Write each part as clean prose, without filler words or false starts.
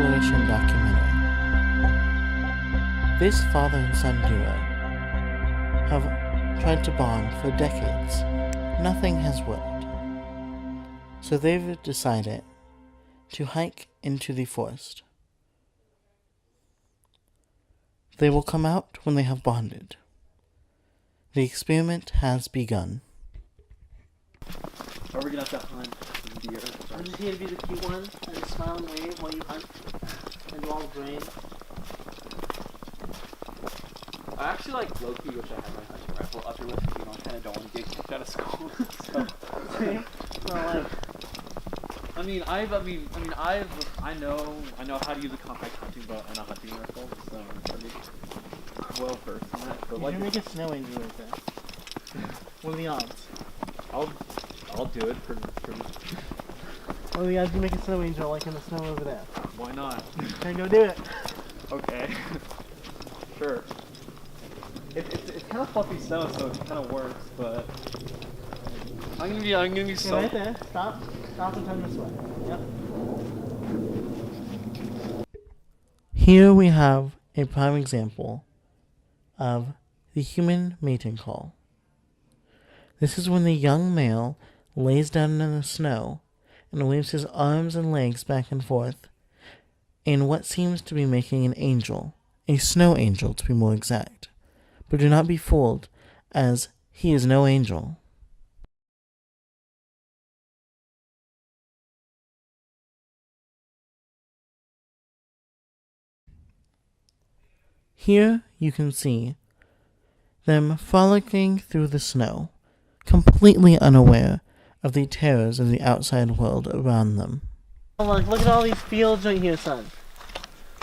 exploration documentary. This father and son duo have tried to bond for decades. Nothing has worked. So they've decided to hike into the forest. They will come out when they have bonded. The experiment has begun. Are we gonna have to hunt deer? I'm just here to be the cute one and smile and wave while you hunt and do all the brain. I actually like low-key wish I had my hunting rifle up here with me. I kind of don't want to get kicked out of school. So, Same. Well, I know how to use a compact hunting bow and a hunting rifle, so I'm pretty well versed in that. But you like, should make a snow angel right there. What are the odds? I'll do it for What are the odds you make a snow angel like in the snow over there? why not? Okay, go do it. Okay. Sure. It's kind of fluffy snow, so it kind of works, but I'm gonna be so. Right there. Stop and turn this way. Yep. Here we have a prime example of the human mating call. This is when the young male lays down in the snow and waves his arms and legs back and forth in what seems to be making an angel, a snow angel to be more exact. But do not be fooled, as he is no angel. Here you can see them frolicking through the snow, completely unaware of the terrors of the outside world around them. Oh, look at all these fields right here, son.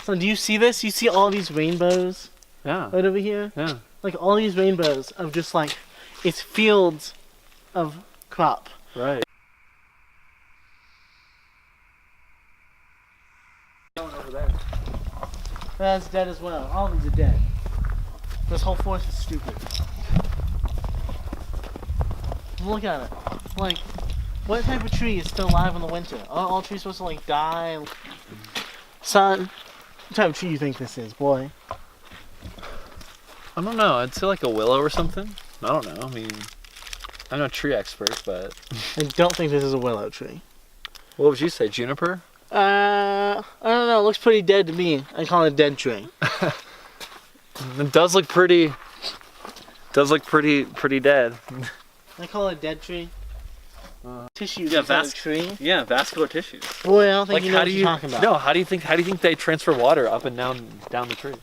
Son, do you see this? You see all these rainbows? Yeah. Right over here? Yeah. Like all these rainbows of just like, it's fields of crop. Right. Over there. That's dead as well. All these are dead. This whole forest is stupid. Look at it. Like, what type of tree is still alive in the winter? Are all trees supposed to like die? Son, what type of tree do you think this is, boy? I don't know. I'd say like a willow or something. I don't know. I mean, I'm not a tree expert, but I don't think this is a willow tree. what would you say? Juniper? I don't know. It looks pretty dead to me. I call it a dead tree. It does look pretty. Pretty dead. I call it a dead tree. Tissues yeah, inside a tree. Yeah, vascular tissues. Boy, I don't think Like, you know what you're talking about. No, how do you think they transfer water up and down the tree?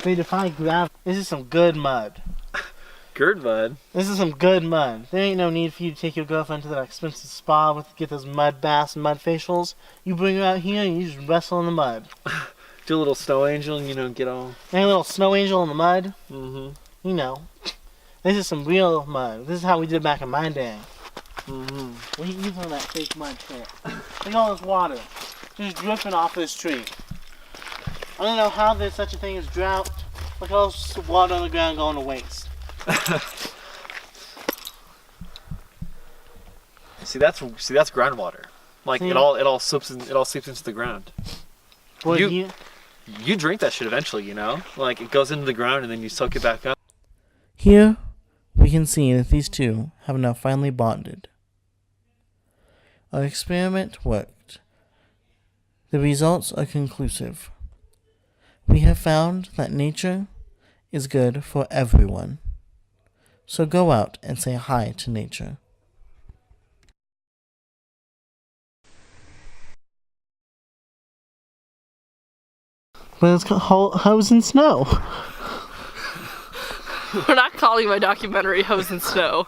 They defy gravity. This is some good mud. Good mud. This is some good mud. There ain't no need for you to take your girlfriend to that expensive spa get those mud baths and mud facials. You bring her out here and you just wrestle in the mud. Do a little snow angel and get all. And a little snow angel in the mud. Mm-hmm. You know. This is some real mud. This is how we did back in my day. Mm-hmm. We use on that fake mud shit. Look at all this water just dripping off this tree. I don't know how there's such a thing as drought. Look at all this water on the ground going to waste. See that's groundwater. Like See? it all seeps into the ground. Boy, You drink that shit eventually, you know? Like it goes into the ground and then you soak it back up. Here we can see that these two have now finally bonded. Our experiment worked. The results are conclusive. We have found that nature is good for everyone. So go out and say hi to nature. But it's called Hose and Snow. We're not calling my documentary Hose and Snow.